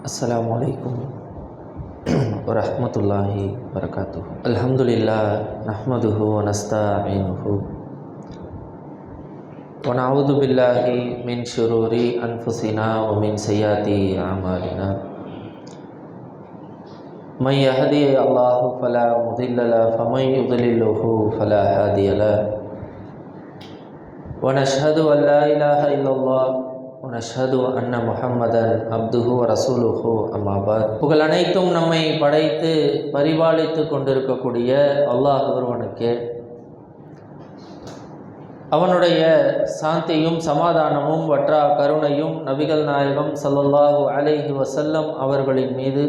अस्सलामु अलैकुम वरहमतुल्लाहि वबरकातुहू। अल्हम्दुलिल्लाह नहमदुहु व नस्तईनुहु व नऊज़ु बिल्लाहि मिन शुरूरि अनफुसिना व मिन सय्यिआति अमालिना। मन यहदिहिल्लाहु फला मुदिल्ल लहु व मन युद्लिल्हु फला हादिय लहु। व नशहदु अन ला इलाहा इल्लल्लाह நஷ்ஹது அன்ன முஹம்மதன் அப்துஹு வ ரசூலுஹு அம்மா பாத். புகழ் அனைத்தும் நம்மை படைத்து பரிபாலித்து கொண்டிருக்கக்கூடிய அல்லாஹ் ஒருவனுக்கே அவனுடைய சாந்தியும் சமாதானமும் வற்றா கருணையும் நபிகள் நாயகம் ஸல்லல்லாஹு அலைஹி வஸல்லம் அவர்களின் மீது,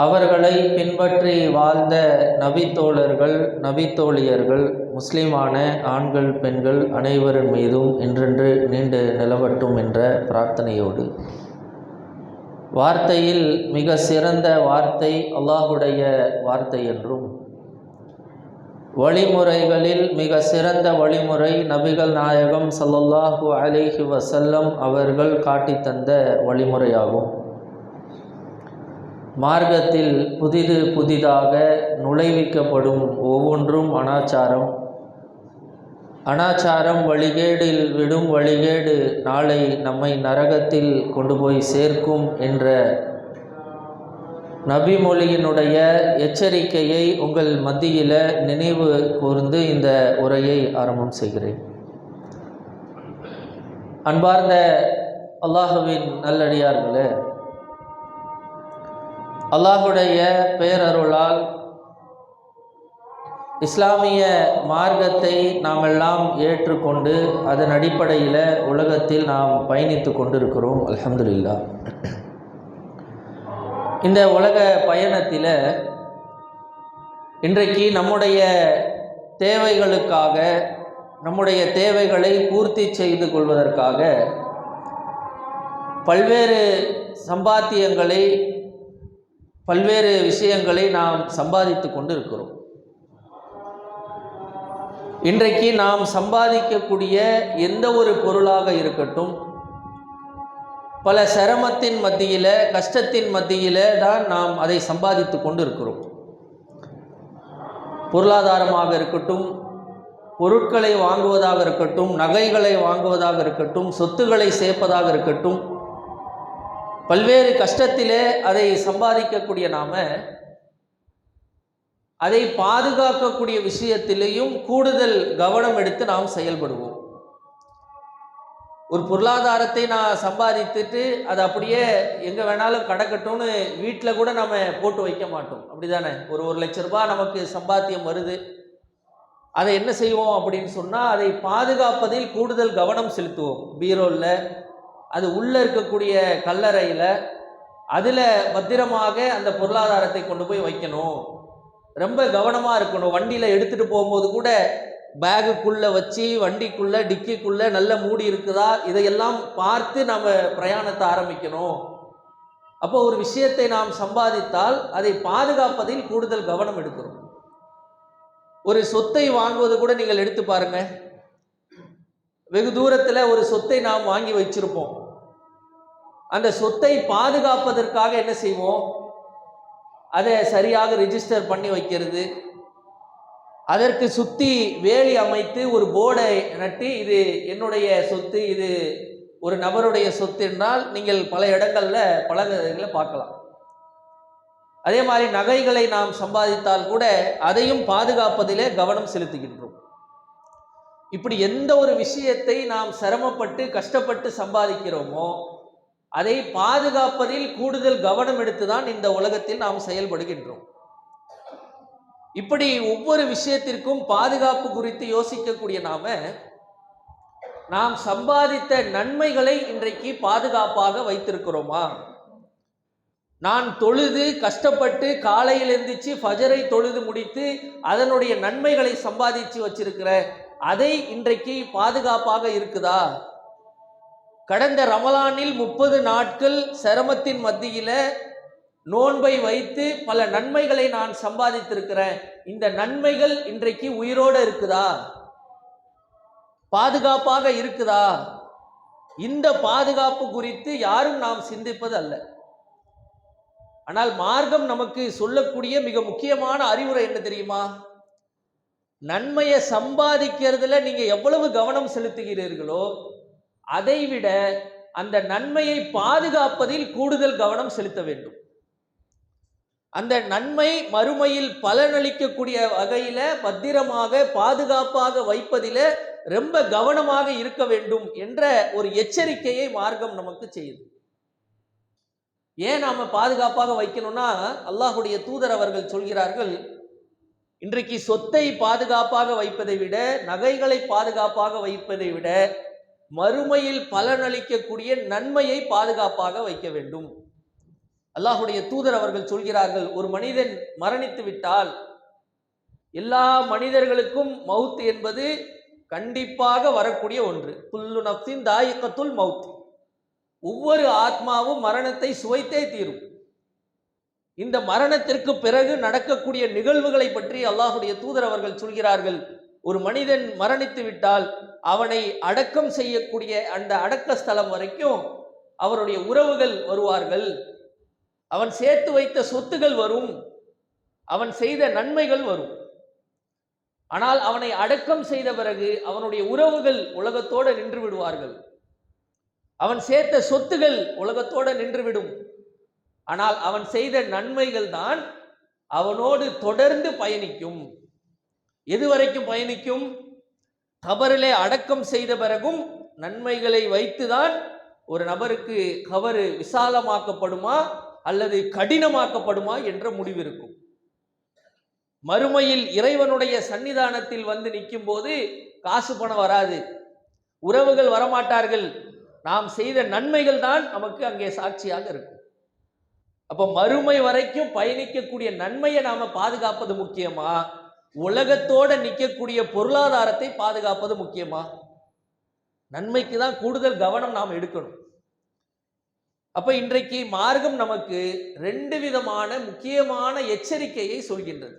அவர்களை பின்பற்றி வாழ்ந்த நபித்தோழர்கள் நபித்தோழியர்கள் முஸ்லிமான ஆண்கள் பெண்கள் அனைவரின் மீதும் என்றென்று நீண்டு நிலவட்டும் என்ற பிரார்த்தனையோடு, வார்த்தையில் மிக சிறந்த வார்த்தை அல்லாஹுடைய வார்த்தை என்றும், வழிமுறைகளில் மிக சிறந்த வழிமுறை நபிகள் நாயகம் ஸல்லல்லாஹு அலைஹி வஸல்லம் அவர்கள் காட்டித் தந்த வழிமுறையாகும். மார்க்கத்தில் புதிதாக நுழைவிக்கப்படும் ஒவ்வொன்றும் அனாச்சாரம் வழிகேடில் விடும் வழிகேடு நாளை நம்மை நரகத்தில் கொண்டு போய் சேர்க்கும் என்ற நபிமொழியினுடைய எச்சரிக்கையை உங்கள் மத்தியில் நினைவு கூர்ந்து இந்த உரையை ஆரம்பம் செய்கிறேன். அன்பார்ந்த அல்லாஹுவின் நல்லடியார்களே, அல்லாஹுடைய பேரருளால் இஸ்லாமிய மார்க்கத்தை நாம் எல்லாம் ஏற்றுக்கொண்டு அதன் அடிப்படையில் உலகத்தில் நாம் பயணித்து கொண்டிருக்கிறோம். அல்ஹம்துலில்லாஹ். இந்த உலக பயணத்தில் இன்றைக்கு நம்முடைய தேவைகளுக்காக, நம்முடைய தேவைகளை பூர்த்தி செய்து கொள்வதற்காக பல்வேறு சம்பாத்தியங்களை, பல்வேறு விஷயங்களை நாம் சம்பாதித்து கொண்டு இருக்கிறோம். இன்றைக்கு நாம் சம்பாதிக்கக்கூடிய எந்த ஒரு பொருளாக இருக்கட்டும், பல சிரமத்தின் மத்தியில், கஷ்டத்தின் மத்தியில் தான் நாம் அதை சம்பாதித்து கொண்டு இருக்கிறோம். பொருளாதாரமாக இருக்கட்டும், பொருட்களை வாங்குவதாக இருக்கட்டும், நகைகளை வாங்குவதாக இருக்கட்டும், சொத்துக்களை சேர்ப்பதாக இருக்கட்டும், பல்வேறு கஷ்டத்திலே அதை சம்பாதிக்கக்கூடிய நாம அதை பாதுகாக்கக்கூடிய விஷயத்திலேயும் கூடுதல் கவனம் எடுத்து நாம் செயல்படுவோம். ஒரு பொருளாதாரத்தை நான் சம்பாதித்துட்டு அது அப்படியே எங்கே வேணாலும் கிடக்கட்டும்னு வீட்டில் கூட நம்ம போட்டு வைக்க மாட்டோம். அப்படி தானே? ஒரு லட்ச ரூபாய் நமக்கு சம்பாத்தியம் வருது, அதை என்ன செய்வோம் அப்படின்னு சொன்னால் அதை பாதுகாப்பதில் கூடுதல் கவனம் செலுத்துவோம். பீரோவில், அது உள்ளே இருக்கக்கூடிய கல்லறையில், அதில் பத்திரமாக அந்த பொருளாதாரத்தை கொண்டு போய் வைக்கணும். ரொம்ப கவனமாக இருக்கணும். வண்டியில் எடுத்துகிட்டு போகும்போது கூட பேகுக்குள்ளே வச்சு, வண்டிக்குள்ளே டிக்கிக்குள்ளே நல்ல மூடி இருக்குதா, இதையெல்லாம் பார்த்து நம்ம பிரயாணத்தை ஆரம்பிக்கணும். அப்போ ஒரு விஷயத்தை நாம் சம்பாதித்தால் அதை பாதுகாப்பதில் கூடுதல் கவனம் எடுக்கிறோம். ஒரு சொத்தை வாங்குவது கூட நீங்கள் எடுத்து பாருங்க. வெகு தூரத்தில் ஒரு சொத்தை நாம் வாங்கி வச்சிருப்போம். அந்த சொத்தை பாதுகாப்பதற்காக என்ன செய்வோம்? அதை சரியாக ரிஜிஸ்டர் பண்ணி வைக்கிறது, அதற்கு சுற்றி வேலி அமைத்து ஒரு போர்டை நட்டி இது என்னுடைய சொத்து, இது ஒரு நபருடைய சொத்து என்றால் நீங்கள் பல இடங்களில் பலகளை பார்க்கலாம். அதே மாதிரி நகைகளை நாம் சம்பாதித்தால் கூட அதையும் பாதுகாப்பதிலே கவனம் செலுத்துகின்றோம். இப்படி எந்த ஒரு விஷயத்தை நாம் சிரமப்பட்டு கஷ்டப்பட்டு சம்பாதிக்கிறோமோ அதை பாதுகாப்பதில் கூடுதல் கவனம் எடுத்துதான் இந்த உலகத்தில் நாம் செயல்படுகின்றோம். இப்படி ஒவ்வொரு விஷயத்திற்கும் பாதுகாப்பு குறித்து யோசிக்கக்கூடிய நாம் சம்பாதித்த நன்மைகளை இன்றைக்கு பாதுகாப்பாக வைத்திருக்கிறோமா? நான் தொழுது கஷ்டப்பட்டு காலையில் எழுந்திரிச்சு ஃபஜரை தொழுது முடித்து அதனுடைய நன்மைகளை சம்பாதிச்சு வச்சிருக்கிற அதை இன்றைக்கு பாதுகாப்பாக இருக்குதா? கடந்த ரமலானில் 30 நாட்கள் சிரமத்தின் மத்தியில் நோன்பை வைத்து பல நன்மைகளை நான் சம்பாதித்திருக்கிறேன். இந்த நன்மைகள் இன்றைக்கு உயிரோடு இருக்குதா? பாதுகாப்பாக இருக்குதா? இந்த பாதுகாப்பு குறித்து யாரும் நாம் சிந்திப்பது அல்ல. ஆனால் மார்க்கம் நமக்கு சொல்லக்கூடிய மிக முக்கியமான அறிவுரை என்ன தெரியுமா? நன்மையை சம்பாதிக்கிறதுல நீங்க எவ்வளவு கவனம் செலுத்துகிறீர்களோ அதைவிட அந்த நன்மையை பாதுகாப்பதில் கூடுதல் கவனம் செலுத்த வேண்டும். அந்த நன்மை மறுமையில் பலனளிக்கக்கூடிய வகையில பத்திரமாக பாதுகாப்பாக வைப்பதில ரொம்ப கவனமாக இருக்க வேண்டும் என்ற ஒரு எச்சரிக்கையை மார்க்கம் நமக்கு செய்யுது. ஏன் நாம பாதுகாப்பாக வைக்கணும்னா, அல்லாஹுடைய தூதர் அவர்கள் சொல்கிறார்கள், இன்றைக்கு சொத்தை பாதுகாப்பாக வைப்பதை விட, நகைகளை பாதுகாப்பாக வைப்பதை விட மறுமையில் பலனளிக்கக்கூடிய நன்மையை பாதுகாப்பாக வைக்க வேண்டும். அல்லாஹுடைய தூதர் அவர்கள் சொல்கிறார்கள், ஒரு மனிதன் மரணித்து விட்டால் எல்லா மனிதர்களுக்கும் மவுத் என்பது கண்டிப்பாக வரக்கூடிய ஒன்று. குல்லு நஃப்ஸின் தாயிகத்துல் மவுத், ஒவ்வொரு ஆத்மாவும் மரணத்தை சுவைத்தே தீரும். இந்த மரணத்திற்கு பிறகு நடக்கக்கூடிய நிகழ்வுகளை பற்றி அல்லாஹுடைய தூதர் அவர்கள் சொல்கிறார்கள், ஒரு மனிதன் மரணித்து விட்டால் அவனை அடக்கம் செய்யக்கூடிய அந்த அடக்க ஸ்தலம் வரைக்கும் அவருடைய உறவுகள் வருவார்கள், அவன் சேர்த்து வைத்த சொத்துகள் வரும், அவன் செய்த நன்மைகள் வரும். ஆனால் அவனை அடக்கம் செய்த பிறகு அவனுடைய உறவுகள் உலகத்தோடு நின்று விடுவார்கள், அவன் சேர்த்த சொத்துகள் உலகத்தோடு நின்றுவிடும். ஆனால் அவன் செய்த நன்மைகள் தான் அவனோடு தொடர்ந்து பயணிக்கும். எதுவரைக்கும் பயணிக்கும்? கபரிலே அடக்கம் செய்த பிறகும் நன்மைகளை வைத்துதான் ஒரு நபருக்கு கபரு விசாலமாக்கப்படுமா அல்லது கடினமாக்கப்படுமா என்ற முடிவு இருக்கும். மறுமையில் இறைவனுடைய சன்னிதானத்தில் வந்து நிற்கும் போது காசு பணம் வராது, உறவுகள் வரமாட்டார்கள், நாம் செய்த நன்மைகள் தான் நமக்கு அங்கே சாட்சியாக இருக்கும். அப்ப மறுமை வரைக்கும் பயணிக்கக்கூடிய நன்மையை நாம பாதுகாப்பது முக்கியமா, உலகத்தோட நிற்கக்கூடிய பொருளாதாரத்தை பாதுகாப்பது முக்கியமா? நன்மைக்கு தான் கூடுதல் கவனம் நாம் எடுக்கணும். அப்ப இன்றைக்கு மார்க்கம் நமக்கு ரெண்டு விதமான முக்கியமான எச்சரிக்கையை சொல்கின்றது.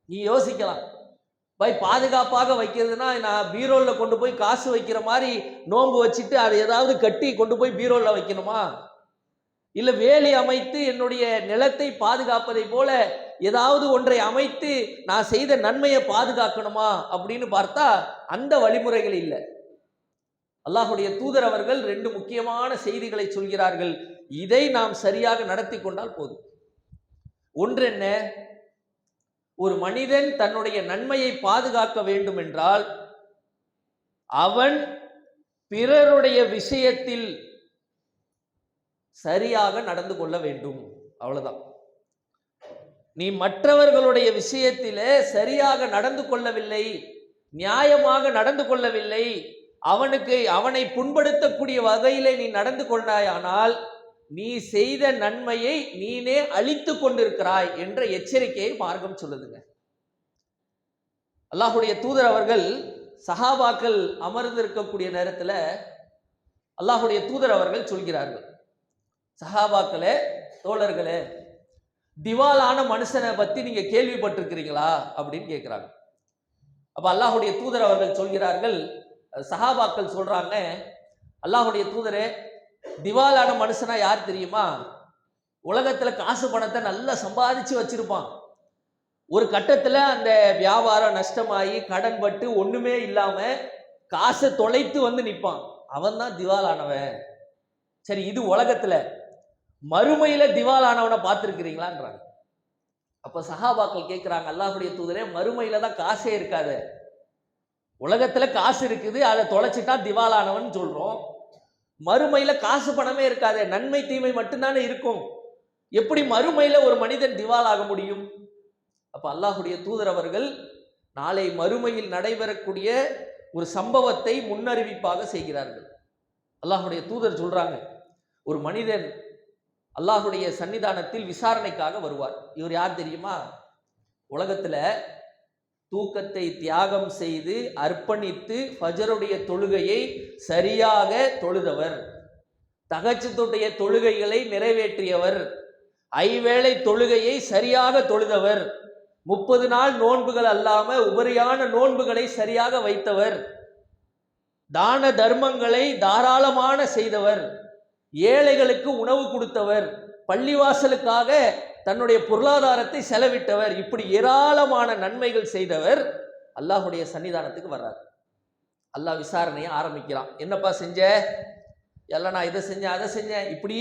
நீ யோசிக்கலாம், பாதுகாப்பாக வைக்கிறதுனா நான் பீரோல்ல கொண்டு போய் காசு வைக்கிற மாதிரி நோன்பு வச்சுட்டு அதை ஏதாவது கட்டி கொண்டு போய் பீரோல்ல வைக்கணுமா? இல்ல வேலி அமைத்து என்னுடைய நிலத்தை பாதுகாப்பதை போல ஏதாவது ஒன்றை அமைத்து நான் செய்த நன்மையை பாதுகாக்கணுமா அப்படின்னு பார்த்தா அந்த வழிமுறைகள் இல்லை. அல்லாஹுடைய தூதர் அவர்கள் ரெண்டு முக்கியமான செய்திகளை சொல்கிறார்கள். இதை நாம் சரியாக நடத்தி கொண்டால் போதும். ஒன்று என்ன? ஒரு மனிதன் தன்னுடைய நன்மையை பாதுகாக்க வேண்டும் என்றால் அவன் பிறருடைய விஷயத்தில் சரியாக நடந்து கொள்ள வேண்டும். அவ்வளவுதான். நீ மற்றவர்களுடைய விஷயத்திலே சரியாக நடந்து கொள்ளவில்லை, நியாயமாக நடந்து கொள்ளவில்லை, அவனை புண்படுத்தக்கூடிய வகையிலே நீ நடந்து கொண்டாயானால் நீ செய்த நன்மையை நீனே அழித்து கொண்டிருக்கிறாய் என்ற எச்சரிக்கையை மார்க்கம் சொல்லுதுங்க. அல்லாஹுடைய தூதர் அவர்கள் சஹாபாக்கள் அமர்ந்திருக்கக்கூடிய நேரத்தில் அல்லாஹுடைய தூதர் அவர்கள் சொல்கிறார்கள், சஹாபாக்களே, தோழர்களே, திவாலான மனுஷனை பத்தி நீங்க கேள்விப்பட்டிருக்கிறீங்களா அப்படின்னு கேட்கிறாங்க. அப்ப அல்லாஹுடைய தூதர் அவர்கள் சொல்கிறார்கள், சஹாபாக்கள் சொல்றாங்க, அல்லாஹுடைய தூதரே, திவாலான மனுஷனா யார் தெரியுமா? உலகத்துல காசு பணத்தை நல்லா சம்பாதிச்சு வச்சிருப்பான், ஒரு கட்டத்துல அந்த வியாபாரம் நஷ்டமாயி கடன் பட்டு ஒண்ணுமே இல்லாம காசை தொலைத்து வந்து நிற்பான், அவன் தான் திவாலானவன். சரி, இது உலகத்துல. மறுமையில திவாலானவனை பார்த்திருக்கிறீங்களான்றாங்க. அப்ப சஹாபாக்கள் கேட்கிறாங்க, அல்லாஹுடைய தூதரே, மறுமையில தான் காசே இருக்காது, உலகத்துல காசு இருக்குது, அதை தொலைச்சிட்டா திவாலானவன் சொல்றோம், மறுமையில காசு பணமே இருக்காது, நன்மை தீமை மட்டும்தானே இருக்கும், எப்படி மறுமையில ஒரு மனிதன் திவாலாக முடியும்? அப்ப அல்லாஹுடைய தூதர் அவர்கள் நாளை மறுமையில் நடைபெறக்கூடிய ஒரு சம்பவத்தை முன்னறிவிப்பாக செய்கிறார்கள். அல்லாஹுடைய தூதர் சொல்றாங்க, ஒரு மனிதன் அல்லாஹுடைய சன்னிதானத்தில் விசாரணைக்காக வருவார். இவர் யார் தெரியுமா? உலகத்துல தூக்கத்தை தியாகம் செய்து அர்ப்பணித்து ஃபஜருடைய தொழுகையை சரியாக தொழுதவர், தஹஜ்ஜுடைய தொழுகைகளை நிறைவேற்றியவர், ஐவேளை தொழுகையை சரியாக தொழுதவர், 30 நாள் நோன்புகள் அல்லாம உபரியான நோன்புகளை சரியாக வைத்தவர், தான தர்மங்களை தாராளமான செய்தவர், ஏழைகளுக்கு உணவு கொடுத்தவர், பள்ளிவாசலுக்காக தன்னுடைய பொருளாதாரத்தை செலவிட்டவர், இப்படி ஏராளமான நன்மைகள் செய்தவர் அல்லாஹுடைய சன்னிதானத்துக்கு வர்றார். அல்லாஹ் விசாரணையை ஆரம்பிக்கிறான். என்னப்பா செஞ்ச? எல்லாம் நான் இதை செஞ்சேன் அதை செஞ்சேன், இப்படி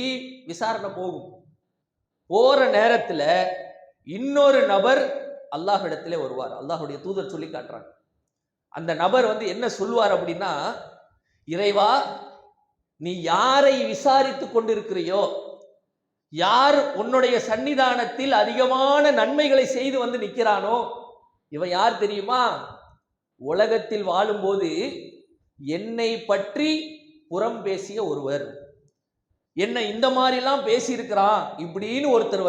விசாரணை போகும். போற நேரத்துல இன்னொரு நபர் அல்லாஹ்விடத்திலே வருவார். அல்லாஹுடைய தூதர் சொல்லி காட்டுறாங்க. அந்த நபர் என்ன சொல்லுவார் அப்படின்னா, இறைவா, நீ யாரை விசாரித்து கொண்டிருக்கிறையோ, யார் உன்னுடைய சன்னிதானத்தில் அதிகமான நன்மைகளை செய்து நிற்கிறானோ, இவன் யார் தெரியுமா? உலகத்தில் வாழும்போது என்னை பற்றி புறம் பேசிய ஒருவர், என்ன இந்த மாதிரிலாம் பேசியிருக்கிறான் இப்படின்னு ஒருத்தர்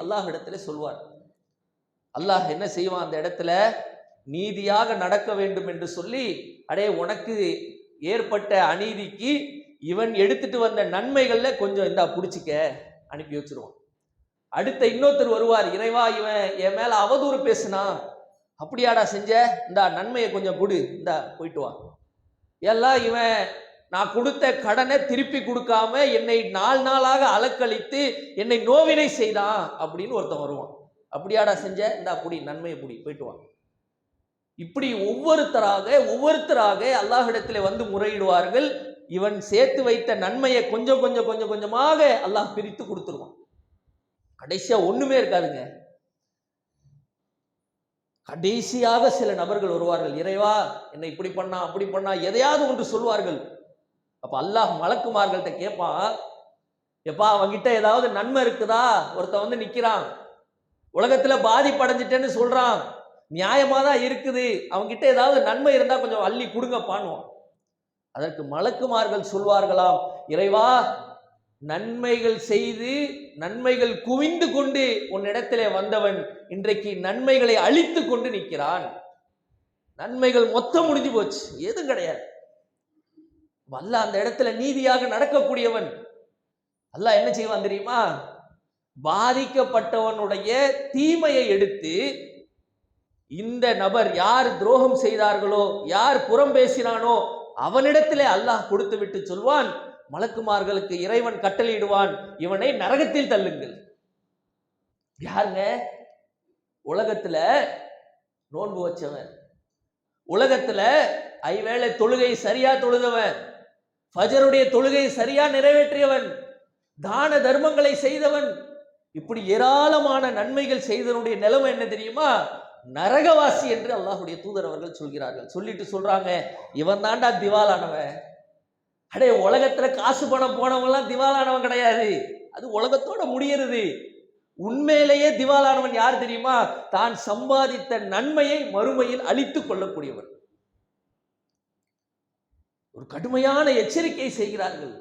அல்லாஹ் இடத்துல சொல்வார். அல்லாஹ் என்ன செய்வான்? அந்த இடத்துல நீதியாக நடக்க வேண்டும் என்று சொல்லி, அடே உனக்கு ஏற்பட்ட அநீதிக்கு இவன் எடுத்துட்டு வந்த நன்மைகள்ல கொஞ்சம் இந்தா பிடிச்சிக்க அனுப்பி வச்சிருவான். அடுத்த இன்னொருத்தர் வருவார். இறைவா, இவன் என் மேல அவதூறு பேசுனா, அப்படியாடா செஞ்ச, இந்தா நன்மையை கொஞ்சம் கொடு, இந்தா போயிட்டு வா. எல்லாம் இவன் நான் கொடுத்த கடனை திருப்பி கொடுக்காம என்னை நாளாக அலக்களித்து என்னை நோவினை செய்தான் அப்படின்னு ஒருத்தன் வருவான். அப்படியாடா செஞ்ச, இந்தா புடி, நன்மையை புடி, போயிட்டு வா. இப்படி ஒவ்வொருத்தராக அல்லாஹ்விடத்தில் முறையிடுவார்கள். இவன் சேர்த்து வைத்த நன்மையை கொஞ்சம் கொஞ்சமாக அல்லாஹ் பிரித்து கொடுத்துருவான். கடைசியா ஒண்ணுமே இருக்காதுங்க. கடைசியாக சில நபர்கள் வருவார்கள். இறைவா, என்னை இப்படி பண்ணா அப்படி பண்ணா, எதையாவது ஒன்று சொல்வார்கள். அப்ப அல்லாஹ் மலக்குமார்கள்ட்ட கேட்பான், எப்பா அவங்கிட்ட ஏதாவது நன்மை இருக்குதா? ஒருத்தன் நிக்கிறான், உலகத்துல பாதிப்படைஞ்சிட்டேன்னு சொல்றான், நியாயமா தான் இருக்குது, அவங்கிட்ட ஏதாவது நன்மை இருந்தா கொஞ்சம் அள்ளி கொடுங்க பானுவோம். அதற்கு மலக்குமார்கள் சொல்வார்களாம், இறைவா, நன்மைகள் செய்து நன்மைகள் குவிந்து கொண்டு உன்னிடத்திலே வந்தவன் இன்றைக்கு நன்மைகளை அழித்து கொண்டு நிற்கிறான். நன்மைகள் மொத்தம் முடிஞ்சு போச்சு, எதுவும் கிடையாது. அல்லாஹ் அந்த இடத்துல நீதியாக நடக்கக்கூடியவன். அல்லாஹ் என்ன செய்வான் தெரியுமா? பாதிக்கப்பட்டவனுடைய தீமையை எடுத்து, இந்த நபர் யார் துரோகம் செய்தார்களோ, யார் புறம் பேசினானோ அவனிடத்திலே அல்லாஹ் கொடுத்து விட்டு சொல்வான், மலக்குமார்களுக்கு இறைவன் கட்டளையிடுவான், இவனை நரகத்தில் தள்ளுங்கள். யாருங்க? உலகத்துல நோன்பு வச்சவன், உலகத்துல ஐவேளை தொழுகை சரியா தொழுதவன், ஃபஜருடைய தொழுகை சரியா நிறைவேற்றியவன், தான தர்மங்களை செய்தவன், இப்படி ஏராளமான நன்மைகள் செய்தவனுடைய நிலைமை என்ன தெரியுமா? நரகவாசி என்று அல்லாஹ்வுடைய தூதர் அவர்கள் சொல்கிறார்கள். சொல்லிட்டு சொல்றாங்க, இவன் தாண்டா திவாலானவன். அடே, உலகத்துல காசு பணம் போனவன்லாம் திவாலானவன் கிடையாது, அது உலகத்தோட முடியறது. உண்மையிலேயே திவாலானவன் யார் தெரியுமா? தான் சம்பாதித்த நன்மையை மறுமையில் அழித்துக் கொள்ளக்கூடியவன். ஒரு கடுமையான எச்சரிக்கை செய்கிறார்கள்.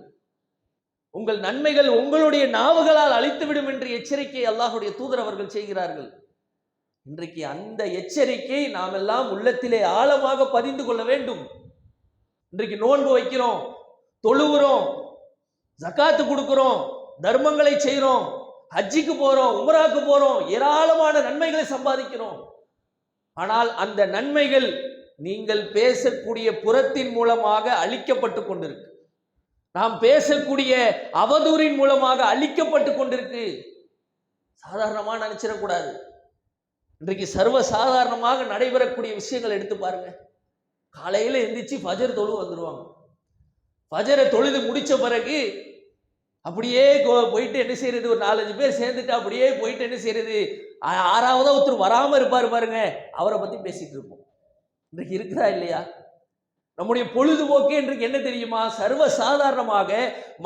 உங்கள் நன்மைகள் உங்களுடைய நாவுகளால் அழித்துவிடும் என்று எச்சரிக்கை அல்லாஹ்வுடைய தூதர் அவர்கள் செய்கிறார்கள். இன்றைக்கு அந்த எச்சரிக்கை நாம் எல்லாம் உள்ளத்திலே ஆழமாக பதிந்து கொள்ள வேண்டும். இன்றைக்கு நோன்பு வைக்கிறோம், தொழுகிறோம், ஜகாத்து கொடுக்கிறோம், தர்மங்களை செய்கிறோம், ஹஜ்ஜிக்கு போறோம், உம்ராக்கு போறோம், ஏராளமான நன்மைகளை சம்பாதிக்கிறோம். ஆனால் அந்த நன்மைகள் நீங்கள் பேசக்கூடிய புறத்தின் மூலமாக அழிக்கப்பட்டு கொண்டிருக்கு. நாம் பேசக்கூடிய அவதூறின் மூலமாக அழிக்கப்பட்டு கொண்டிருக்கு. சாதாரணமா நினைச்சிடக்கூடாது. இன்றைக்கு சர்வ சாதாரணமாக நடைபெறக்கூடிய விஷயங்கள் எடுத்து பாருங்க. காலையில எந்திரிச்சு ஃபஜர் தொழு வந்துருவாங்க. ஃபஜரை தொழுது முடிச்ச பிறகு அப்படியே போயிட்டு என்ன செய்யறது, ஒரு 4-5 பேர் சேர்ந்துட்டு அப்படியே போயிட்டு என்ன செய்யறது, 6ஆவதா ஒருத்தர் வராம இருப்பாரு பாருங்க, அவரை பத்தி பேசிட்டு இருப்போம். இன்றைக்கு இருக்குதா இல்லையா? நம்முடைய பொழுதுபோக்கு இன்றைக்கு என்ன தெரியுமா? சர்வ சாதாரணமாக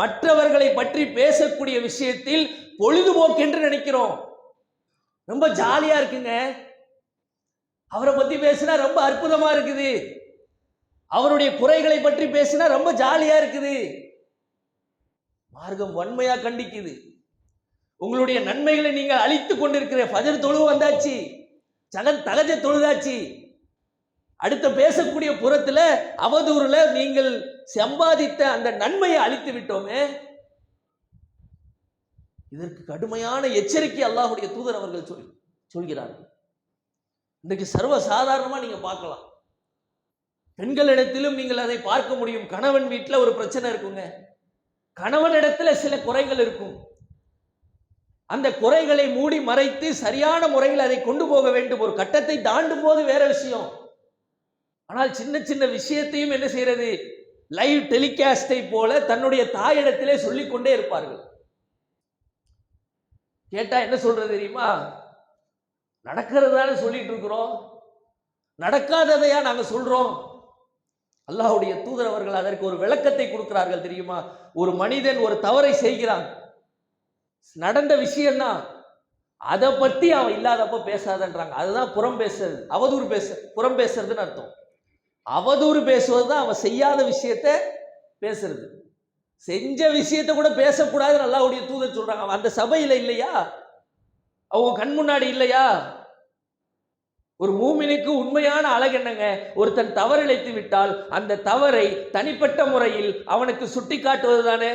மற்றவர்களை பற்றி பேசக்கூடிய விஷயத்தில் பொழுதுபோக்கு என்று நினைக்கிறோம். ரொம்ப ஜாலியா இருக்குங்க, அவரை பத்தி பேசினா ரொம்ப அற்புதமா இருக்குது, அவருடைய குறைகளை பற்றி பேசினா ரொம்ப ஜாலியா இருக்குது. மார்க்கம் வன்மையா கண்டிக்குது. உங்களுடைய நன்மைகளை நீங்கள் அழித்துக் கொண்டிருக்கிற. ஃபஜர் தொழுவு வந்தாச்சு, தகஜ தொழுதாச்சு, அடுத்த பேசக்கூடிய புறத்துல அவதூறுல நீங்கள் சம்பாதித்த அந்த நன்மையை அழித்து விட்டோமே. இதற்கு கடுமையான எச்சரிக்கை அல்லாஹ்வுடைய தூதர் அவர்கள் சொல்கிறார்கள். இன்றைக்கு சர்வ சாதாரணமா நீங்க பார்க்கலாம். பெண்களிடத்திலும் நீங்கள் அதை பார்க்க முடியும். கணவன் வீட்டில் ஒரு பிரச்சனை இருக்குங்க, கணவனிடத்துல சில குறைகள் இருக்கும். அந்த குறைகளை மூடி மறைத்து சரியான முறையில் அதை கொண்டு போக வேண்டும். ஒரு கட்டத்தை தாண்டும் போது வேற விஷயம். ஆனால் சின்ன சின்ன விஷயத்தையும் என்ன செய்யறது, லைவ் டெலிகாஸ்டை போல தன்னுடைய தாயிடத்திலே சொல்லிக் கொண்டே இருப்பார்கள். கேட்டா என்ன சொல்றது தெரியுமா, நடக்கிறதான சொல்லிட்டு இருக்கிறோம், நடக்காததையா நாங்க சொல்றோம். அல்லாஹ்வுடைய தூதர் அவர்கள் அதற்கு ஒரு விளக்கத்தை கொடுக்கிறார்கள் தெரியுமா. ஒரு மனிதன் ஒரு தவறை செய்கிறான், நடந்த விஷயம் தான், அதை பத்தி அவன் இல்லாதப்ப பேசாதன்றாங்க. அதுதான் புறம் பேசுறது, அவதூறு புறம் பேசுறதுன்னு அர்த்தம். அவதூறு பேசுவது தான் அவன் செய்யாத விஷயத்த பேசுறது. செஞ்ச விஷயத்த கூட பேசக்கூடாதுன்னு அல்லாஹ்வுடைய தூதர் சொல்றாங்க. அந்த சபையில இல்லையா, அவங்க கண் முன்னாடி இல்லையா? ஒரு மூமினுக்கு உண்மையான அழகு என்னங்க, ஒருத்தன் தவறிழைத்து விட்டால் அந்த தவறை தனிப்பட்ட முறையில் அவனுக்கு சுட்டி காட்டுவது தானே.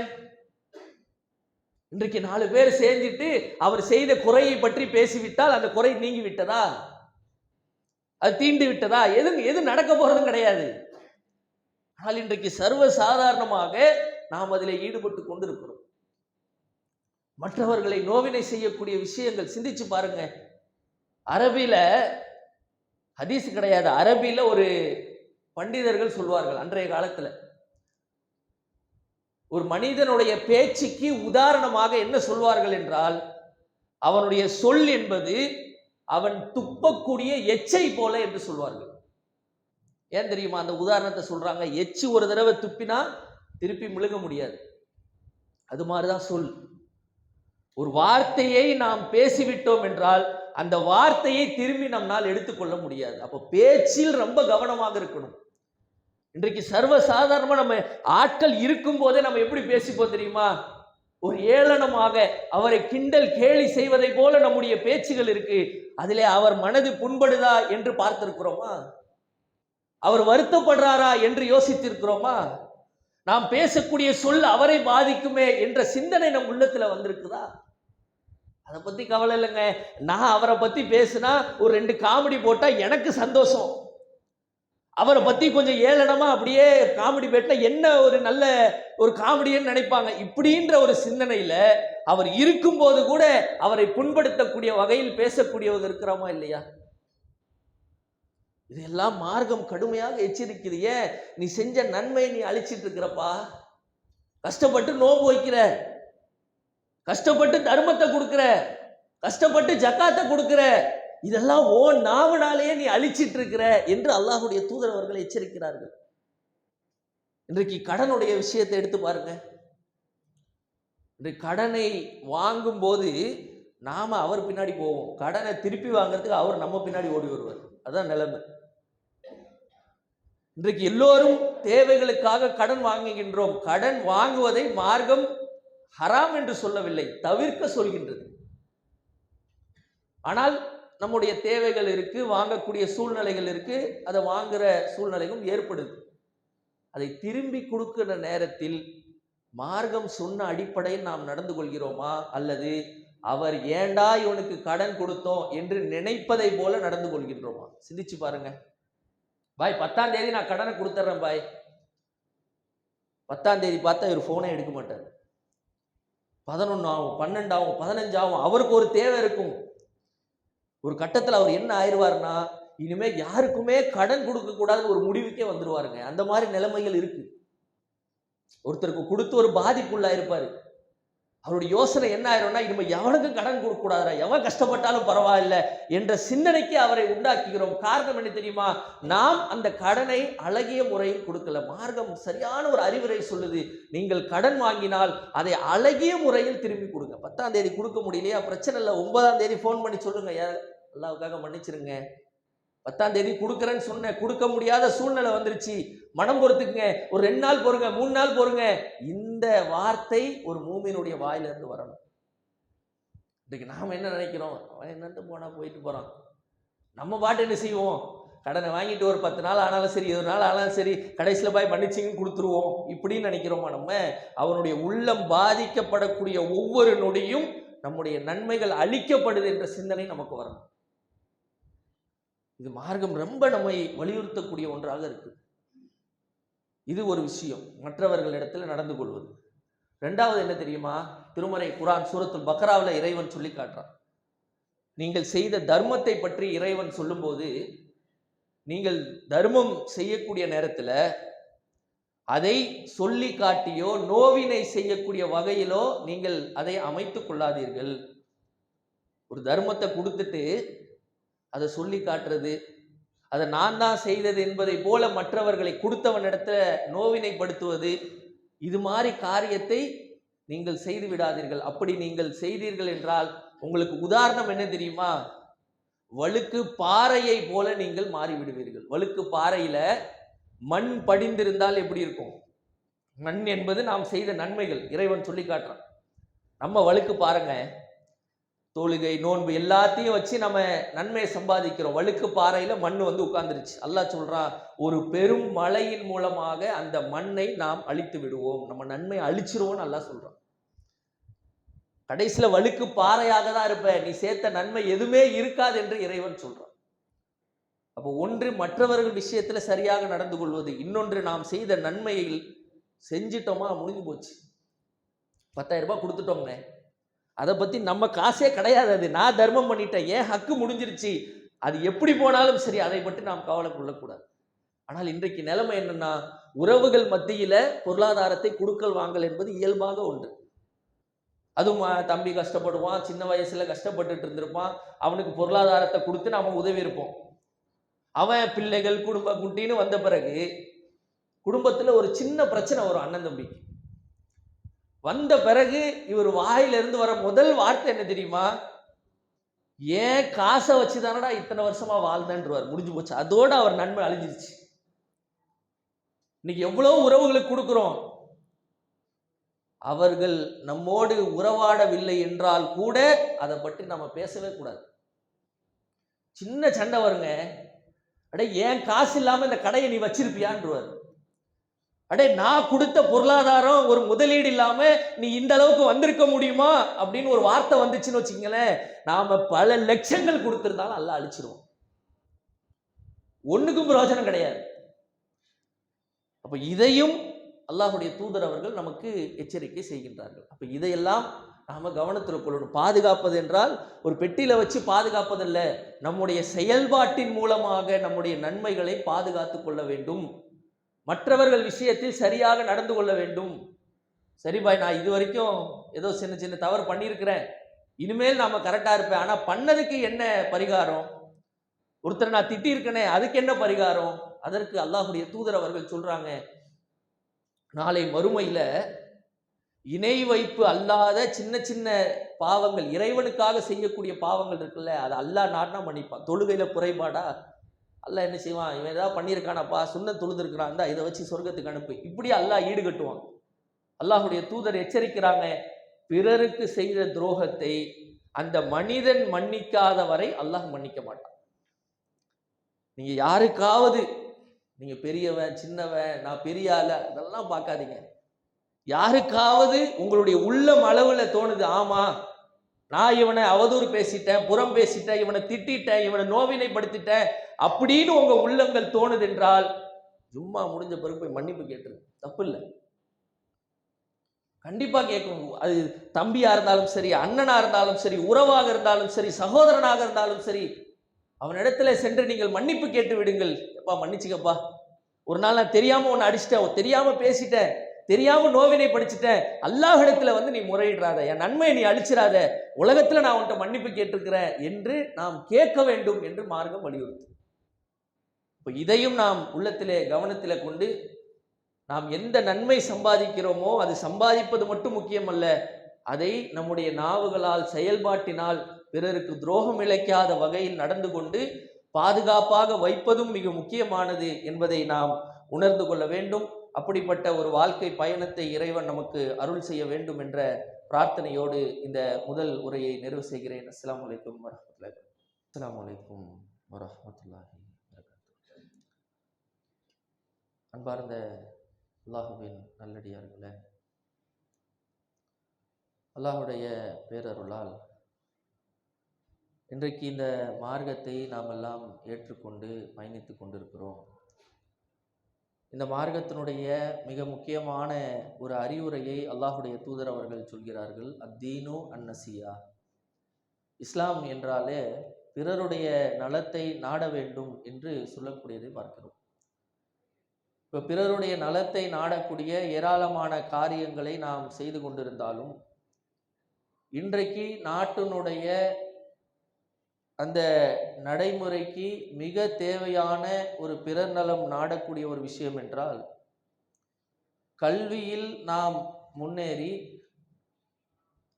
இன்றைக்கு 4 பேர் சேர்ந்துட்டு அவர் செய்த குறையை பற்றி பேசிவிட்டால் அந்த குறை நீங்கி விட்டதா, அது தீண்டு விட்டதா? எது நடக்க போறதும் கிடையாது. ஆனால் இன்றைக்கு சர்வ சாதாரணமாக நாம் அதில் ஈடுபட்டு கொண்டிருக்கிறோம். மற்றவர்களை நோவினை செய்யக்கூடிய விஷயங்கள் சிந்திச்சு பாருங்க. அரபில ஹதீஸ் கிடையாது, அரபில ஒரு பண்டிதர்கள் சொல்வார்கள், அன்றைய காலத்தில் ஒரு மனிதனுடைய பேச்சுக்கு உதாரணமாக என்ன சொல்வார்கள் என்றால், அவனுடைய சொல் என்பது அவன் துப்பக்கூடிய எச்சை போல என்று சொல்வார்கள். ஏன் தெரியுமா அந்த உதாரணத்தை சொல்றாங்க? எச்சு ஒரு தடவை துப்பினா திருப்பி முழுக முடியாது, அது மாதிரிதான் சொல். ஒரு வார்த்தையை நாம் பேசிவிட்டோம் என்றால் அந்த வார்த்தையை திரும்பி நம்மால் எடுத்துக்கொள்ள முடியாது. அப்போ பேச்சில் ரொம்ப கவனமாக இருக்கணும். இன்றைக்கு சர்வ சாதாரணமா நம்ம ஆட்கள் இருக்கும் போதே நம்ம எப்படி பேசிப்போம் தெரியுமா? ஒரு ஏளனமாக அவரை கிண்டல் கேலி செய்வதை போல நம்முடைய பேச்சுகள் இருக்கு. அதிலே அவர் மனது புண்படுதா என்று பார்த்திருக்கிறோமா? அவர் வருத்தப்படுறாரா என்று யோசித்திருக்கிறோமா? நாம் பேசக்கூடிய சொல் அவரை பாதிக்குமே என்ற சிந்தனை நம் உள்ளத்துல வந்திருக்குதா? அதை பத்தி கவலை இல்லைங்க. நான் அவரை பத்தி பேசினா ஒரு 2 காமெடி போட்டா எனக்கு சந்தோஷம். அவரை பத்தி கொஞ்சம் ஏளனமா அப்படியே காமெடி பேட்டினா என்ன ஒரு நல்ல ஒரு காமெடின்னு நினைப்பாங்க. இப்படின்ற ஒரு சிந்தனையில அவர் இருக்கும் போது கூட அவரை புண்படுத்தக்கூடிய வகையில் பேசக்கூடியவங்க இருக்கிறோமா இல்லையா? இதெல்லாம் மார்க்கம் கடுமையாக எச்சரிக்குது. ஏன்? நீ செஞ்ச நன்மையை நீ அழிச்சிட்டு இருக்கிறப்பா. கஷ்டப்பட்டு நோன்பு வைக்கிற, கஷ்டப்பட்டு தர்மத்தை கொடுக்கிற, கஷ்டப்பட்டு ஜக்காத்தை கொடுக்கிற, இதெல்லாம் ஓ நாவனாலேயே நீ அழிச்சிட்டு இருக்கிற என்று அல்லாஹ்வுடைய தூதர் அவர்கள் எச்சரிக்கிறார்கள். இன்றைக்கு கடனுடைய விஷயத்தை எடுத்து பாருங்க. இன்றைக்கு கடனை வாங்கும் போது நாம அவர் பின்னாடி போவோம், கடனை திருப்பி வாங்குறதுக்கு அவர் நம்ம பின்னாடி ஓடி வருவார். அதான் நிலைமை. இன்றைக்கு எல்லோரும் தேவைகளுக்காக கடன் வாங்குகின்றோம். கடன் வாங்குவதை மார்க்கம் ஹராம் என்று சொல்லவில்லை, தவிர்க்க சொல்கின்றது. ஆனால் நம்முடைய தேவைகள் இருக்கு, வாங்கக்கூடிய சூழ்நிலைகள் இருக்கு, அதை வாங்குற சூழ்நிலையும் ஏற்படுது. அதை திரும்பி கொடுக்கிற நேரத்தில் மார்க்கம் சொன்ன அடிப்படையில் நாம் நடந்து கொள்கிறோமா, அல்லது அவர் ஏண்டா இவனுக்கு கடன் கொடுத்தோம் என்று நினைப்பதை போல நடந்து கொள்கின்றோமா? சிந்திச்சு பாருங்க. பாய் 10ஆம் தேதி நான் கடனை கொடுத்துட்றேன் பாய், 10ஆம் தேதி பார்த்தா இவர் போனே எடுக்க மாட்டார். 11 ஆகும், 12 ஆகும், 15 ஆகும். அவருக்கு ஒரு தேவை இருக்கும். ஒரு கட்டத்தில் அவர் என்ன ஆயிடுவார்னா, இனிமே யாருக்குமே கடன் கொடுக்க கூடாதுன்னு ஒரு முடிவுக்கே வந்துருவாருங்க. அந்த மாதிரி நிலைமைகள் இருக்கு. ஒருத்தருக்கு கொடுத்து ஒரு பாதிப்புள்ளா இருப்பாரு. அவருடைய யோசனை என்ன ஆயிரும்னா, இனிமே எவனுக்கும் கடன் கொடுக்க கூடாதா, எவன் கஷ்டப்பட்டாலும் பரவாயில்ல என்ற சிந்தனைக்கு அவரை உண்டாக்குகிறோம். காரணம் என்ன தெரியுமா? நாம் அந்த கடனை அழகிய முறையில் கொடுக்கல. மார்க்கம் சரியான ஒரு அறிவுரை சொல்லுது, நீங்கள் கடன் வாங்கினால் அதை அழகிய முறையில் திரும்பி கொடுங்க. 10ஆம் தேதி கொடுக்க முடியலையா, பிரச்சனை இல்லை, 9ஆம் தேதி போன் பண்ணி சொல்லுங்க, அல்லாஹ்வுக்காக மன்னிச்சிருங்க, 10ஆம் தேதி கொடுக்குறேன்னு சொன்ன, கொடுக்க முடியாத சூழ்நிலை வந்துருச்சு, மனம் பொறுத்துக்குங்க, ஒரு 2 நாள் பொறுங்க, 3 நாள் பொறுங்க. இந்த வார்த்தை ஒரு மூமினுடைய வாயிலிருந்து வரணும். இன்னைக்கு நாம என்ன நினைக்கிறோம்? அவன் என்னட்டு போனா போயிட்டு போறான், நம்ம பாட்டு என்ன செய்வோம்? கடனை வாங்கிட்டு ஒரு 10 நாள் ஆனாலும் சரி, 20 நாள் ஆனாலும் சரி, கடைசியில் போய் மன்னிச்சிங்கன்னு கொடுத்துருவோம், இப்படின்னு நினைக்கிறோமா நம்ம? அவனுடைய உள்ளம் பாதிக்கப்படக்கூடிய ஒவ்வொரு நொடியும் நம்முடைய நன்மைகள் அழிக்கப்படுது என்ற சிந்தனை நமக்கு வரணும். இது மார்க்கம் ரொம்ப நம்மை வலியுறுத்தக்கூடிய ஒன்றாக இருக்கு. இது ஒரு விஷயம், மற்றவர்களிடத்தில் நடந்து கொள்வது. ரெண்டாவது என்ன தெரியுமா? திருமறை குர்ஆன் சூரத்துல் பக்ராவில் இறைவன் சொல்லி காட்டுறான். நீங்கள் செய்த தர்மத்தை பற்றி இறைவன் சொல்லும்போது, நீங்கள் தர்மம் செய்யக்கூடிய நேரத்தில் அதை சொல்லி காட்டியோ நோவினை செய்யக்கூடிய வகையிலோ நீங்கள் அதை அமைத்துக் கொள்ளாதீர்கள். ஒரு தர்மத்தை கொடுத்துட்டு அதை சொல்லி காட்டுறது, அதை நான் தான் செய்தது என்பதை போல மற்றவர்களை கொடுத்தவனிடத்துல நோவினைப்படுத்துவது, இது மாதிரி காரியத்தை நீங்கள் செய்து விடாதீர்கள். அப்படி நீங்கள் செய்தீர்கள் என்றால் உங்களுக்கு உதாரணம் என்ன தெரியுமா? வழுக்கு பாறையை போல நீங்கள் மாறிவிடுவீர்கள். வழுக்கு பாறையில மண் படிந்திருந்தால் எப்படி இருக்கும்? மண் என்பது நாம் செய்த நன்மைகள், இறைவன் சொல்லி காட்டுறான். நம்ம வழுக்கு பாருங்க, தொழுகை நோன்பு எல்லாத்தையும் வச்சு நம்ம நன்மையை சம்பாதிக்கிறோம். வழுக்கு பாறையில மண் வந்து உட்கார்ந்துருச்சு. அல்லாஹ் சொல்றான், ஒரு பெரும் மழையின் மூலமாக அந்த மண்ணை நாம் அழித்து விடுவோம், நம்ம நன்மையை அழிச்சிருவோம்னு அல்லாஹ் சொல்றான். கடைசியில வழுக்கு பாறையாக தான் இருப்ப, நீ சேர்த்த நன்மை எதுவுமே இருக்காது என்று இறைவன் சொல்றான். அப்போ ஒன்று மற்றவர்கள் விஷயத்துல சரியாக நடந்து கொள்வது, இன்னொன்று நாம் செய்த நன்மையில் செஞ்சிட்டோமா முடிஞ்சு போச்சு. 10,000 ரூபாய் கொடுத்துட்டோங்க, அதை பத்தி நம்ம காசே கிடையாது, அது நான் தர்மம் பண்ணிட்டேன், ஏன் ஹக்கு முடிஞ்சிருச்சு, அது எப்படி போனாலும் சரி, அதை பற்றி நாம் கவலை கொள்ளக்கூடாது. ஆனால் இன்றைக்கு நிலைமை என்னன்னா, உறவுகள் மத்தியில பொருளாதாரத்தை கொடுக்கல் வாங்கல் என்பது இயல்பாக ஒன்று. அதுவும் தம்பி கஷ்டப்படுவான், சின்ன வயசுல கஷ்டப்பட்டுட்டு இருந்திருப்பான், அவனுக்கு பொருளாதாரத்தை கொடுத்து நாம உதவி இருப்போம். அவன் பிள்ளைகள் குடும்ப குட்டின்னு வந்த பிறகு குடும்பத்துல ஒரு சின்ன பிரச்சனை வரும் அண்ணன் தம்பிக்கு. வந்த பிறகு இவர் வாயிலிருந்து வர முதல் வார்த்தை என்ன தெரியுமா? ஏன் காசை வச்சுதானடா இத்தனை வருஷமா வாழ்ந்தன்றார். முடிஞ்சு போச்சு, அதோட அவர் நன்மை அழிஞ்சிருச்சு. இன்னைக்கு எவ்வளவு உறவுகளுக்கு கொடுக்கிறோம், அவர்கள் நம்மோடு உறவாடவில்லை என்றால் கூட அதை பற்றி நம்ம பேசவே கூடாது. சின்ன சண்டை வருங்க, அடே ஏன் காசு இல்லாம இந்த கடையை நீ வச்சிருப்பியான்றார். அடே நான் கொடுத்த பொருளாதாரம் ஒரு முதலீடு இல்லாம நீ இந்த அளவுக்கு வந்திருக்க முடியுமா அப்படின்னு ஒரு வார்த்தை வந்துச்சுன்னு வச்சுக்கங்களேன், நாம பல லட்சங்கள் கொடுத்திருந்தாலும் அல்லாஹ் அழிச்சிருவோம், ஒண்ணுக்கும் பிரயோஜனம் கிடையாது. அப்ப இதையும் அல்லாஹ்வுடைய தூதர் அவர்கள் நமக்கு எச்சரிக்கை செய்கின்றார்கள். அப்ப இதையெல்லாம் நாம கவனத்தில் கொள்ளணும். பாதுகாப்பது என்றால் ஒரு பெட்டியில வச்சு பாதுகாப்பதல்ல, நம்முடைய செயல்பாட்டின் மூலமாக நம்முடைய நன்மைகளை பாதுகாத்துக் கொள்ள வேண்டும். மற்றவர்கள் விஷயத்தில் சரியாக நடந்து கொள்ள வேண்டும். சரி பாய், நான் இது வரைக்கும் ஏதோ சின்ன சின்ன தவறு பண்ணியிருக்கிறேன், இனிமேல் நாம கரெக்டா இருப்பேன். ஆனா பண்ணதுக்கு என்ன பரிகாரம்? ஒருத்தர் நான் திட்டி இருக்கனே, அதுக்கு என்ன பரிகாரம்? அதற்கு அல்லாஹ்வுடைய தூதர் அவர்கள் சொல்றாங்க, நாளை மறுமையில இணை வைப்பு அல்லாத சின்ன சின்ன பாவங்கள், இறைவனுக்காக செய்யக்கூடிய பாவங்கள் இருக்குல்ல, அது அல்லாஹ் நாட்னா மன்னிப்பான். தொழுகையில குறைபாடா, அல்லாஹ் என்ன செய்வான், இவன் ஏதாவது பண்ணியிருக்கானப்பா, சுன்னத் தொழுதுருக்கிறான், தான் இதை வச்சு சொர்க்கத்துக்கு அனுப்பு, இப்படி அல்லாஹ் ஈடுகட்டுவான். அல்லாஹ்வுடைய தூதர் எச்சரிக்கிறாங்க, பிறருக்கு செய்த துரோகத்தை அந்த மனிதன் மன்னிக்காத வரை அல்லாஹ் மன்னிக்க மாட்டான். நீங்க யாருக்காவது, நீங்க பெரியவன் சின்னவன் நான் பெரிய ஆள அதெல்லாம் பார்க்காதீங்க, யாருக்காவது உங்களுடைய உள்ளம் அளவுல தோணுது, ஆமா நான் இவனை அவதூறு பேசிட்டேன், புறம் பேசிட்டேன், இவனை திட்டேன், இவனை நோவினைப்படுத்திட்டேன் அப்படின்னு உங்க உள்ளங்கள் தோணுது என்றால், ஜும்மா முடிஞ்ச பிறகு போய் மன்னிப்பு கேட்டுருங்க, தப்பு இல்லை, கண்டிப்பா கேட்கணும். அது தம்பியா இருந்தாலும் சரி, அண்ணனா இருந்தாலும் சரி, உறவாக இருந்தாலும் சரி, சகோதரனாக இருந்தாலும் சரி, அவனிடத்துல சென்று நீங்கள் மன்னிப்பு கேட்டு விடுங்கள். எப்பா மன்னிச்சுக்கப்பா, ஒரு நாள் நான் தெரியாம உன்னை அடிச்சிட்டேன், தெரியாம பேசிட்டேன், தெரியாம நோவினை படிச்சுட்டேன், அல்லாஹ்விடத்துல வந்து நீ முறையிடாத, என் நன்மையை நீ அழிச்சிடாத, உலகத்துல நான் உன்கிட்ட மன்னிப்பு கேட்டிருக்கிறேன் என்று நாம் கேட்க வேண்டும் என்று மார்க்கம் வலியுறுத்து. இப்ப இதையும் நாம் உள்ளத்திலே கவனத்திலே கொண்டு, நாம் எந்த நன்மை சம்பாதிக்கிறோமோ அது சம்பாதிப்பது மட்டும் முக்கியம் அல்ல, அதை நம்முடைய நாவுகளால் செயல்பாட்டினால் பிறருக்கு துரோகம் இழைக்காத வகையில் நடந்து கொண்டு பாதுகாப்பாக வைப்பதும் மிக முக்கியமானது என்பதை நாம் உணர்ந்து கொள்ள வேண்டும். அப்படிப்பட்ட ஒரு வாழ்க்கை பயணத்தை இறைவன் நமக்கு அருள் செய்ய வேண்டும் என்ற பிரார்த்தனையோடு இந்த முதல் உரையை நிறைவு செய்கிறேன். அஸ்ஸலாமு அலைக்கும் வரஹ்மத்துல்லாஹி. அஸ்ஸலாமு அலைக்கும் வரஹ்மத்துல்லாஹி வபரகாத்துஹு. அன்பார்ந்த அல்லாஹுவின் நல்லடியார்களே, அல்லாஹுடைய பேரருளால் இன்றைக்கு இந்த மார்க்கத்தை நாம் எல்லாம் ஏற்றுக்கொண்டு பயணித்து கொண்டிருக்கிறோம். இந்த மார்க்கத்தினுடைய மிக முக்கியமான ஒரு அறிவுரையை அல்லாஹுடைய தூதர் அவர்கள் சொல்கிறார்கள். அத்தீனு அன்னசியா. இஸ்லாம் என்றாலே பிறருடைய நலத்தை நாட வேண்டும் என்று சொல்லக்கூடியதை பார்க்கிறோம். இப்போ பிறருடைய நலத்தை நாடக்கூடிய ஏராளமான காரியங்களை நாம் செய்து கொண்டிருந்தாலும் இன்றைக்கு நாட்டினுடைய அந்த நடைமுறைக்கு மிக தேவையான ஒரு பிறர் நலம் நாடக்கூடிய ஒரு விஷயம் என்றால் கல்வியில் நாம் முன்னேறி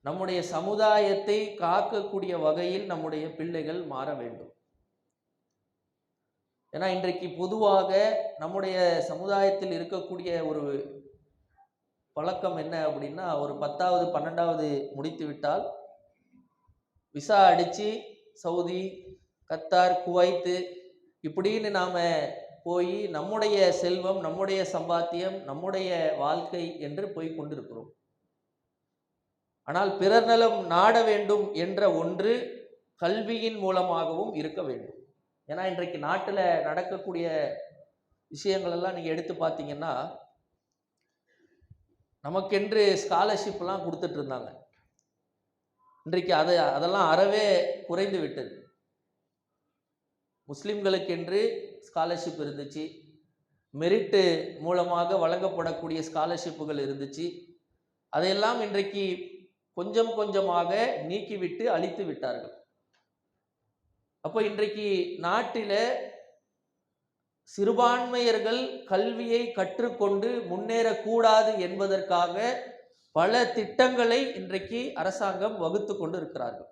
நம்முடைய சமுதாயத்தை காக்கக்கூடிய வகையில் நம்முடைய பிள்ளைகள் மாற வேண்டும். ஏன்னா இன்றைக்கு பொதுவாக நம்முடைய சமுதாயத்தில் இருக்கக்கூடிய ஒரு பழக்கம் என்ன அப்படின்னா, ஒரு 10வது 12வது முடித்து விட்டால் விசா அடித்து சவுதி, கத்தார், குவைத்து இப்படின்னு நாம் போய் நம்முடைய செல்வம், நம்முடைய சம்பாத்தியம், நம்முடைய வாழ்க்கை என்று போய் கொண்டிருக்கிறோம். ஆனால் பிறர் நலம் நாட வேண்டும் என்ற ஒன்று கல்வியின் மூலமாகவும் இருக்க வேண்டும். ஏன்னா இன்றைக்கு நாட்டில் நடக்கக்கூடிய விஷயங்கள் எல்லாம் நீங்கள் எடுத்து பார்த்தீங்கன்னா, நமக்கென்று ஸ்காலர்ஷிப்லாம் கொடுத்துட்டு இருந்தாங்க. இன்றைக்கு அதெல்லாம் அறவே குறைந்து விட்டது. முஸ்லிம்களுக்கென்று ஸ்காலர்ஷிப் இருந்துச்சு, மெரிட்டு மூலமாக வழங்கப்படக்கூடிய ஸ்காலர்ஷிப்புகள் இருந்துச்சு. அதையெல்லாம் இன்றைக்கு கொஞ்சம் கொஞ்சமாக நீக்கிவிட்டு அழித்து விட்டார்கள். அப்போ இன்றைக்கு நாட்டில் சிறுபான்மையர்கள் கல்வியை கற்றுக்கொண்டு முன்னேறக்கூடாது என்பதற்காக பல திட்டங்களை இன்றைக்கு அரசாங்கம் வகுத்து கொண்டு இருக்கிறார்கள்.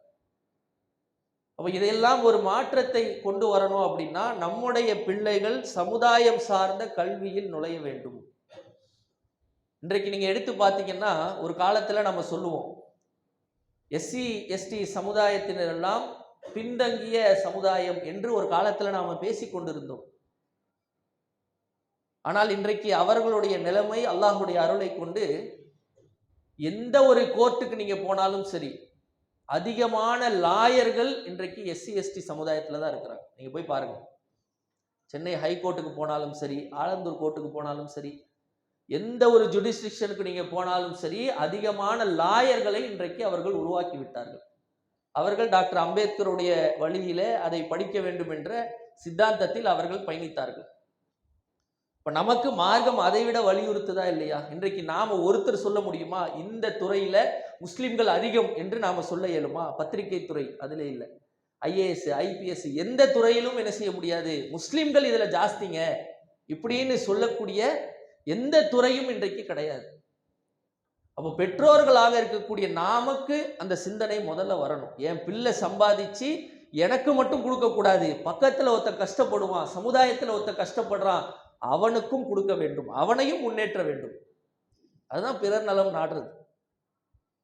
அப்போ இதையெல்லாம் ஒரு மாற்றத்தை கொண்டு வரணும் அப்படின்னா நம்முடைய பிள்ளைகள் சமுதாயம் சார்ந்த கல்வியில் நுழைய வேண்டும். இன்றைக்கு நீங்கள் எடுத்து பார்த்தீங்கன்னா, ஒரு காலத்தில் நம்ம சொல்லுவோம் எஸ்சி எஸ்டி சமுதாயத்தினரெல்லாம் பின்தங்கிய சமுதாயம் என்று ஒரு காலத்தில் நாம் பேசி கொண்டிருந்தோம். ஆனால் இன்றைக்கு அவர்களுடைய நிலைமை அல்லாஹுடைய அருளை கொண்டு எந்த ஒரு கோர்ட்டுக்கு நீங்க போனாலும் சரி, அதிகமான லாயர்கள் இன்றைக்கு எஸ்சி எஸ்டி சமுதாயத்தில் தான் இருக்கிறாங்க. நீங்க போய் பாருங்க, சென்னை ஹைகோர்ட்டுக்கு போனாலும் சரி, ஆலந்தூர் கோர்ட்டுக்கு போனாலும் சரி, எந்த ஒரு ஜுடிஷியலுக்கு நீங்க போனாலும் சரி, அதிகமான லாயர்களை இன்றைக்கு அவர்கள் உருவாக்கி விட்டார்கள். அவர்கள் டாக்டர் அம்பேத்கருடைய வழியில அதை படிக்க வேண்டும் என்ற சித்தாந்தத்தில் அவர்கள் பயணித்தார்கள். இப்போ நமக்கு மார்க்கம் அதை விட வலியுறுத்துதா இல்லையா? இன்றைக்கு நாம ஒருத்தர் சொல்ல முடியுமா இந்த துறையில முஸ்லிம்கள் அதிகம் என்று நாம சொல்ல இயலுமா? பத்திரிகை துறை அதுல இல்லை, ஐஏஎஸ் ஐபிஎஸ் எந்த துறையிலும் என்ன செய்ய முடியாது, முஸ்லிம்கள் இதுல ஜாஸ்திங்க இப்படின்னு சொல்லக்கூடிய எந்த துறையும் இன்றைக்கு கிடையாது. அப்போ பெற்றோர்களாக இருக்கக்கூடிய நமக்கு அந்த சிந்தனை முதல்ல வரணும். என் பிள்ளை சம்பாதிச்சு எனக்கு மட்டும் கொடுக்கக்கூடாது, பக்கத்தில் ஒருத்த கஷ்டப்படுவான், சமுதாயத்தில் ஒருத்த கஷ்டப்படுறான், அவனுக்கும் கொடுக்க வேண்டும், அவனையும் முன்னேற்ற வேண்டும். அதுதான் பிறர் நலம் நாடுறது.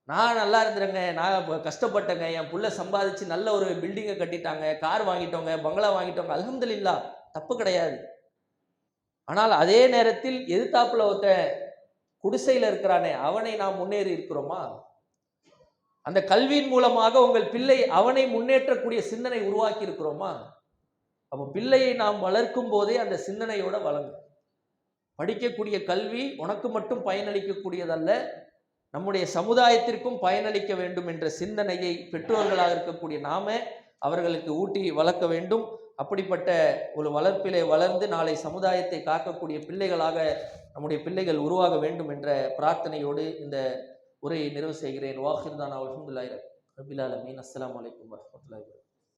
நான் நல்லா இருந்துறேங்க, நான் கஷ்டப்பட்டேங்க, என் புள்ள சம்பாதிச்சு நல்ல ஒரு பில்டிங்கை கட்டிட்டாங்க, கார் வாங்கிட்டோங்க, பங்களா வாங்கிட்டோங்க, அல்ஹம்துலில்லாஹ், தப்பு கிடையாது. ஆனால் அதே நேரத்தில் எதிர்த்தாப்புல ஒருத்த குடிசையில் இருக்கிறானே அவனை நாம் முன்னேறி இருக்கிறோமா? அந்த கல்வியின் மூலமாக உங்கள் பிள்ளை அவனை முன்னேற்றக்கூடிய சிந்தனை உருவாக்கி இருக்கிறோமா? அப்போ பிள்ளையை நாம் வளர்க்கும் போதே அந்த சிந்தனையோட வளரும். படிக்கக்கூடிய கல்வி உனக்கு மட்டும் பயனளிக்கக்கூடியதல்ல, நம்முடைய சமுதாயத்திற்கும் பயனளிக்க வேண்டும் என்ற சிந்தனையை பெற்றோர்களாக இருக்கக்கூடிய நாம அவர்களுக்கு ஊட்டி வளர்க்க வேண்டும். அப்படிப்பட்ட ஒரு வளர்ப்பிலே வளர்ந்து நாளை சமுதாயத்தை காக்கக்கூடிய பிள்ளைகளாக நம்முடைய பிள்ளைகள் உருவாக வேண்டும் என்ற பிரார்த்தனையோடு இந்த உரையை நிறைவு செய்கிறேன். வாஹிர்தானா அல்ஹம்துலில்லாஹி ரப்பில் ஆலமீன். அஸ்ஸலாமு அலைக்கும் வரஹ்மத்துல்லாஹி வபரகாத்துஹு.